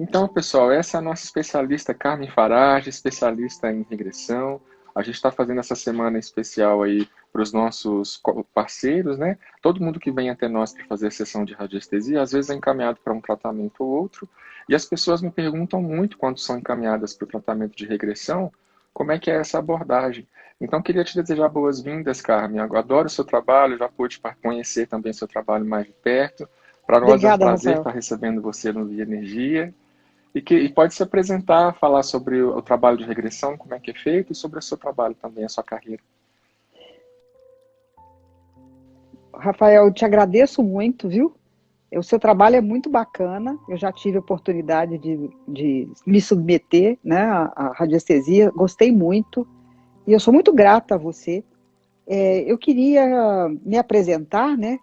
Então, pessoal, essa é a nossa especialista Carmen Farage, especialista em regressão. A gente está fazendo essa semana especial aí para os nossos parceiros, né? Todo mundo que vem até nós para fazer a sessão de radiestesia, às vezes é encaminhado para um tratamento ou outro, e as pessoas me perguntam muito quando são encaminhadas para o tratamento de regressão, como é que é essa abordagem. Então, queria te desejar boas-vindas, Carmen. Eu adoro o seu trabalho, já pude conhecer também seu trabalho mais de perto. Para nós é um Obrigada, prazer Rafael. estar recebendo você no Via Energia. E pode se apresentar, falar sobre o trabalho de regressão, como é que é feito, e sobre o seu trabalho também, a sua carreira. Rafael, eu te agradeço muito, viu? O seu trabalho é muito bacana. Eu já tive a oportunidade de me submeter, né, à radiestesia. Gostei muito. E eu sou muito grata a você. Eu queria me apresentar, né?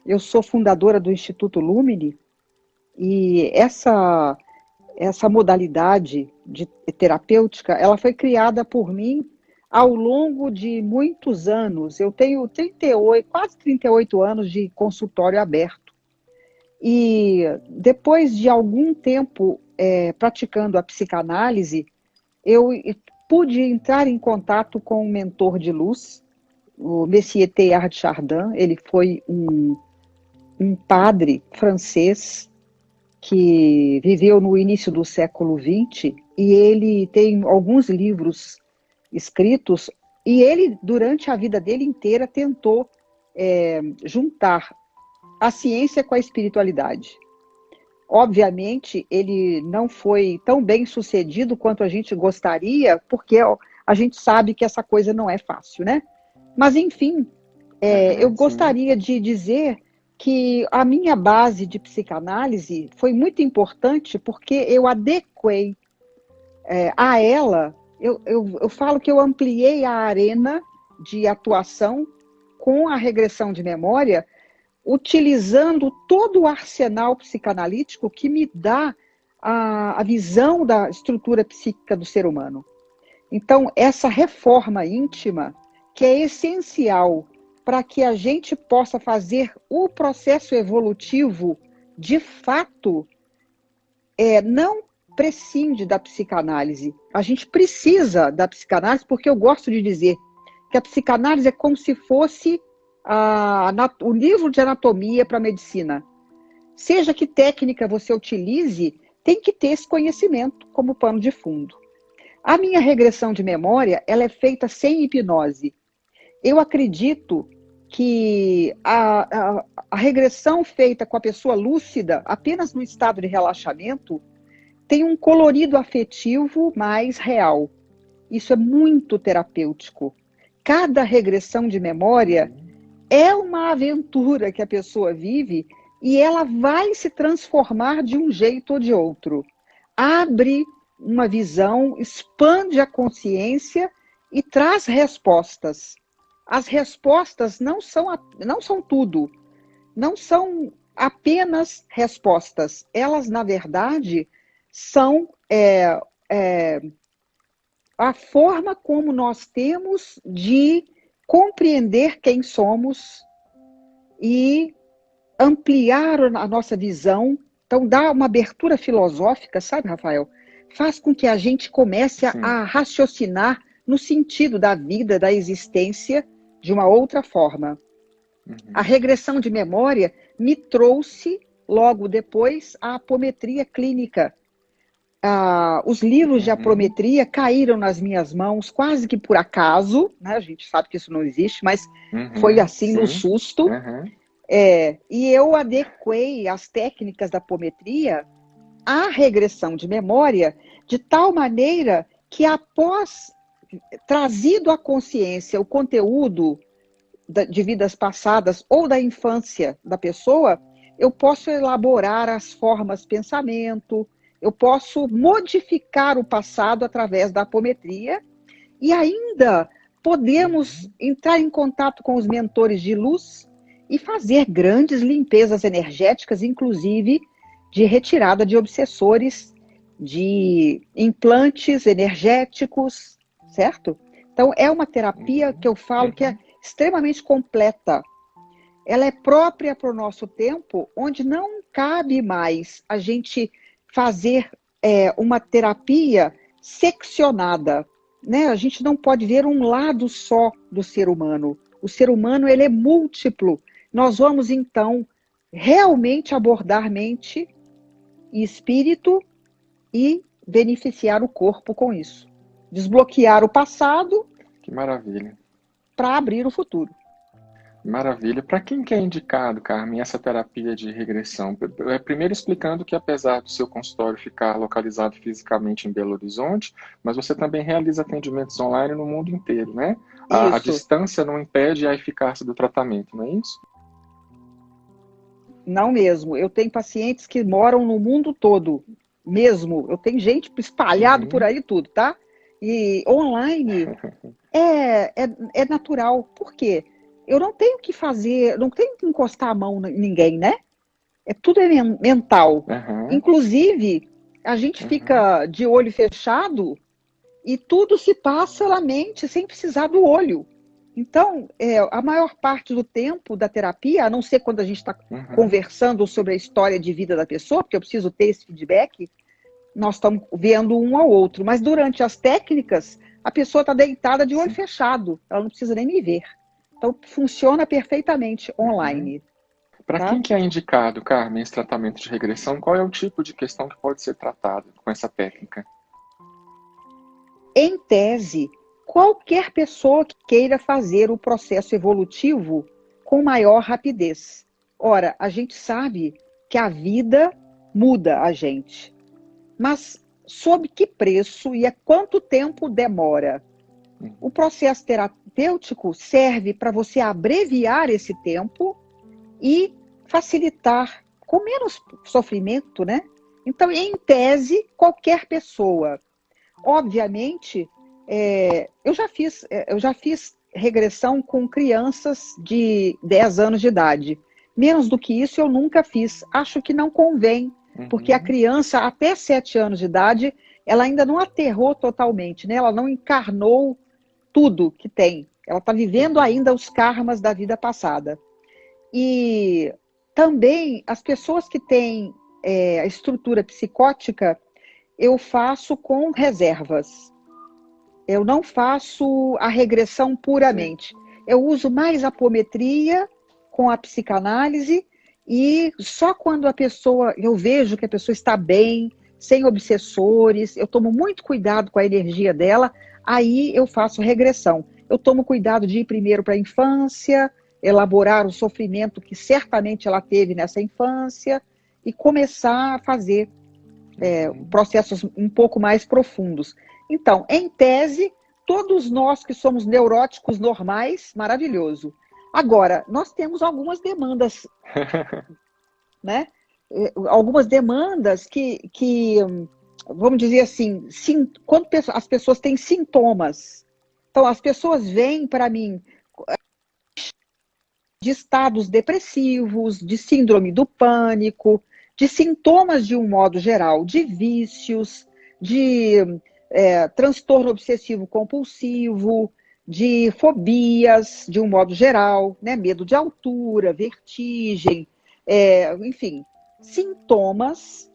Eu sou fundadora do Instituto Lumine e essa modalidade de terapêutica, ela foi criada por mim ao longo de muitos anos. Eu tenho 38, quase 38 anos de consultório aberto. E depois de algum tempo praticando a psicanálise, eu pude entrar em contato com um mentor de luz, o Messier Teilhard de Chardin. Ele foi um padre francês que viveu no início do século XX, e ele tem alguns livros escritos, e ele, durante a vida dele inteira, tentou juntar a ciência com a espiritualidade. Obviamente, ele não foi tão bem sucedido quanto a gente gostaria, porque a gente sabe que essa coisa não é fácil, né? Mas, enfim, eu Uhum, sim, gostaria de dizer que a minha base de psicanálise foi muito importante porque eu adequei a ela, eu falo que eu ampliei a arena de atuação com a regressão de memória, utilizando todo o arsenal psicanalítico que me dá a visão da estrutura psíquica do ser humano. Então, essa reforma íntima, que é essencial para que a gente possa fazer o processo evolutivo de fato, não prescinde da psicanálise. A gente precisa da psicanálise, porque eu gosto de dizer que a psicanálise é como se fosse o livro de anatomia para a medicina. Seja que técnica você utilize, tem que ter esse conhecimento como pano de fundo. A minha regressão de memória, ela é feita sem hipnose. Eu acredito que a regressão feita com a pessoa lúcida, apenas no estado de relaxamento, tem um colorido afetivo mais real. Isso é muito terapêutico. Cada regressão de memória sim. é uma aventura que a pessoa vive e ela vai se transformar de um jeito ou de outro. Abre uma visão, expande a consciência e traz respostas. As respostas não são tudo, não são apenas respostas. Elas, na verdade, são a forma como nós temos de compreender quem somos e ampliar a nossa visão. Então, dá uma abertura filosófica, sabe, Rafael? Faz com que a gente comece Sim. a raciocinar no sentido da vida, da existência, de uma outra forma. A Uhum, regressão de memória me trouxe, logo depois, a apometria clínica. Os livros de uhum, apometria caíram nas minhas mãos quase que por acaso, né? A gente sabe que isso não existe, mas foi uhum, assim no sim. susto. Uhum, E eu adequei as técnicas da apometria à regressão de memória de tal maneira que, após trazido à consciência o conteúdo de vidas passadas ou da infância da pessoa, eu posso elaborar as formas de pensamento, eu posso modificar o passado através da apometria e ainda podemos uhum, entrar em contato com os mentores de luz e fazer grandes limpezas energéticas, inclusive de retirada de obsessores, de implantes energéticos, certo? Então, é uma terapia que uhum, eu falo que é uhum, extremamente completa. Ela é própria para o nosso tempo, onde não cabe mais a gente fazer uma terapia seccionada, né? A gente não pode ver um lado só do ser humano. O ser humano, ele é múltiplo. Nós vamos, então, realmente abordar mente e espírito e beneficiar o corpo com isso. Desbloquear o passado. Que maravilha. Para abrir o futuro. Maravilha. Para quem que é indicado, Carmen, essa terapia de regressão? Primeiro explicando que apesar do seu consultório ficar localizado fisicamente em Belo Horizonte, mas você também realiza atendimentos online no mundo inteiro, né? A distância não impede a eficácia do tratamento, não é isso? Não mesmo. Eu tenho pacientes que moram no mundo todo, mesmo. Eu tenho gente espalhado por aí tudo, tá? E online é natural. Por quê? Eu não tenho que fazer, não tenho que encostar a mão em ninguém, né? Tudo é mental. Inclusive, a gente fica de olho fechado e tudo se passa na mente sem precisar do olho. Então, a maior parte do tempo da terapia, a não ser quando a gente está conversando sobre a história de vida da pessoa, porque eu preciso ter esse feedback, nós estamos vendo um ao outro. Mas durante as técnicas, a pessoa está deitada de olho fechado. Ela não precisa nem me ver. Então, funciona perfeitamente online. Para quem que é indicado, Carmen, esse tratamento de regressão, qual é o tipo de questão que pode ser tratada com essa técnica? Em tese, qualquer pessoa que queira fazer o processo evolutivo com maior rapidez. Ora, a gente sabe que a vida muda a gente. Mas sob que preço e a quanto tempo demora? O processo terapêutico serve para você abreviar esse tempo e facilitar com menos sofrimento, né? Então, em tese, qualquer pessoa. Obviamente, eu já fiz regressão com crianças de 10 anos de idade. Menos do que isso eu nunca fiz. Acho que não convém, porque a criança até 7 anos de idade, ela ainda não aterrou totalmente, né? Ela não encarnou tudo que tem. Ela está vivendo ainda os karmas da vida passada. E também as pessoas que têm a estrutura psicótica, eu faço com reservas. Eu não faço a regressão puramente. Eu uso mais a apometria com a psicanálise e só quando eu vejo que a pessoa está bem, sem obsessores, eu tomo muito cuidado com a energia dela, aí eu faço regressão. Eu tomo cuidado de ir primeiro para a infância, elaborar o sofrimento que certamente ela teve nessa infância e começar a fazer processos um pouco mais profundos. Então, em tese, todos nós que somos neuróticos normais, maravilhoso. Agora, nós temos algumas demandas, né? Algumas demandas que vamos dizer assim, quando as pessoas têm sintomas. Então, as pessoas vêm para mim de estados depressivos, de síndrome do pânico, de sintomas de um modo geral, de vícios, de transtorno obsessivo compulsivo, de fobias, de um modo geral, né? Medo de altura, vertigem, enfim, sintomas.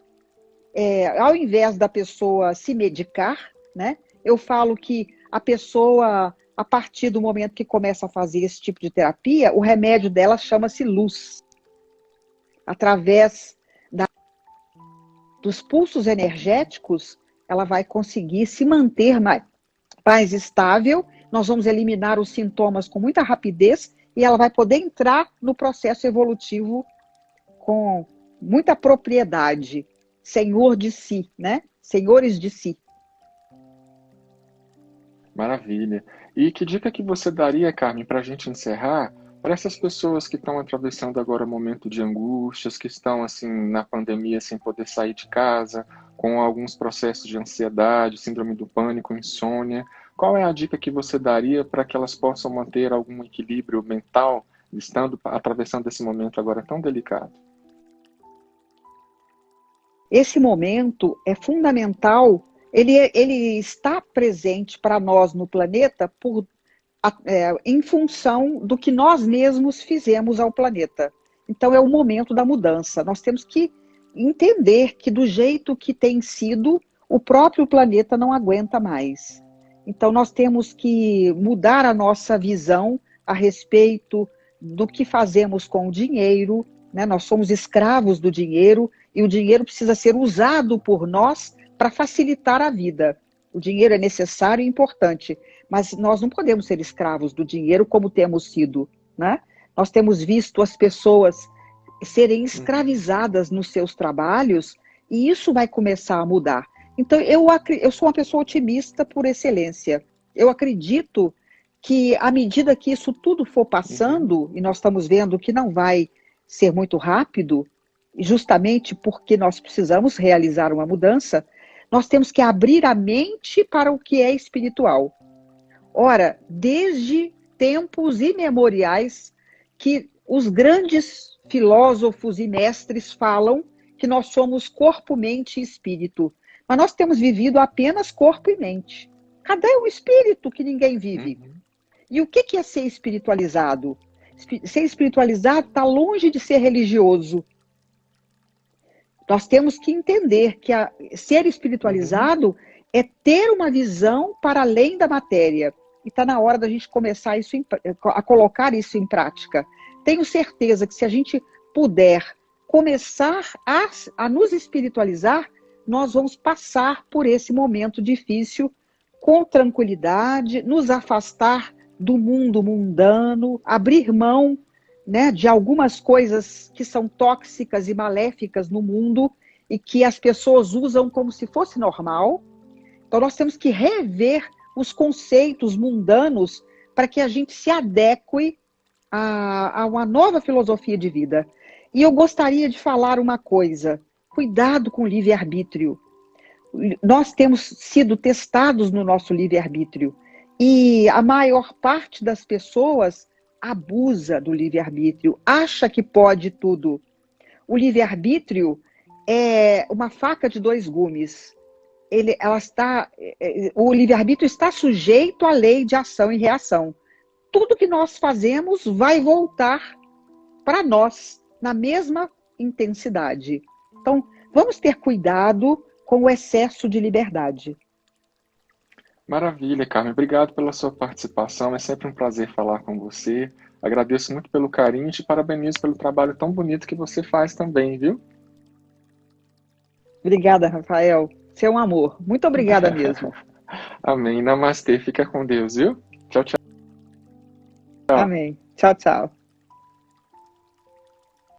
Ao invés da pessoa se medicar, né? Eu falo que a pessoa, a partir do momento que começa a fazer esse tipo de terapia, o remédio dela chama-se luz. Através dos pulsos energéticos, ela vai conseguir se manter mais estável, nós vamos eliminar os sintomas com muita rapidez e ela vai poder entrar no processo evolutivo com muita propriedade, senhor de si, né? Senhores de si. Maravilha. E que dica que você daria, Carmen, para a gente encerrar, para essas pessoas que estão atravessando agora um momento de angústias, que estão assim na pandemia sem poder sair de casa, com alguns processos de ansiedade, síndrome do pânico, insônia? Qual é a dica que você daria para que elas possam manter algum equilíbrio mental, atravessando esse momento agora tão delicado? Esse momento é fundamental, ele está presente para nós no planeta em função do que nós mesmos fizemos ao planeta. Então é o momento da mudança. Nós temos que entender que do jeito que tem sido, o próprio planeta não aguenta mais. Então nós temos que mudar a nossa visão a respeito do que fazemos com o dinheiro, né? Nós somos escravos do dinheiro e o dinheiro precisa ser usado por nós para facilitar a vida. O dinheiro é necessário e importante, mas nós não podemos ser escravos do dinheiro como temos sido, né? Nós temos visto as pessoas serem escravizadas nos seus trabalhos e isso vai começar a mudar. Então, eu sou uma pessoa otimista por excelência. Eu acredito que, à medida que isso tudo for passando, e nós estamos vendo que não vai ser muito rápido, justamente porque nós precisamos realizar uma mudança, nós temos que abrir a mente para o que é espiritual. Ora, desde tempos imemoriais que os grandes filósofos e mestres falam que nós somos corpo, mente e espírito. Mas nós temos vivido apenas corpo e mente. Cadê o espírito que ninguém vive? E o que é ser espiritualizado? Ser espiritualizado está longe de ser religioso. Nós temos que entender que ser espiritualizado é ter uma visão para além da matéria. E está na hora da gente começar a colocar isso em prática. Tenho certeza que se a gente puder começar a nos espiritualizar, nós vamos passar por esse momento difícil com tranquilidade, nos afastar do mundo mundano, abrir mão, né, de algumas coisas que são tóxicas e maléficas no mundo e que as pessoas usam como se fosse normal. Então nós temos que rever os conceitos mundanos para que a gente se adeque a uma nova filosofia de vida. E eu gostaria de falar uma coisa: cuidado com o livre-arbítrio. Nós temos sido testados no nosso livre-arbítrio e a maior parte das pessoas abusa do livre-arbítrio, acha que pode tudo. O livre-arbítrio é uma faca de dois gumes. O livre-arbítrio está sujeito à lei de ação e reação. Tudo que nós fazemos vai voltar para nós na mesma intensidade. Então, vamos ter cuidado com o excesso de liberdade. Maravilha, Carmen. Obrigado pela sua participação. É sempre um prazer falar com você. Agradeço muito pelo carinho e te parabenizo pelo trabalho tão bonito que você faz também, viu? Obrigada, Rafael. Você é um amor. Muito obrigada mesmo. Amém. Namastê. Fica com Deus, viu? Tchau, tchau. Amém. Tchau, tchau.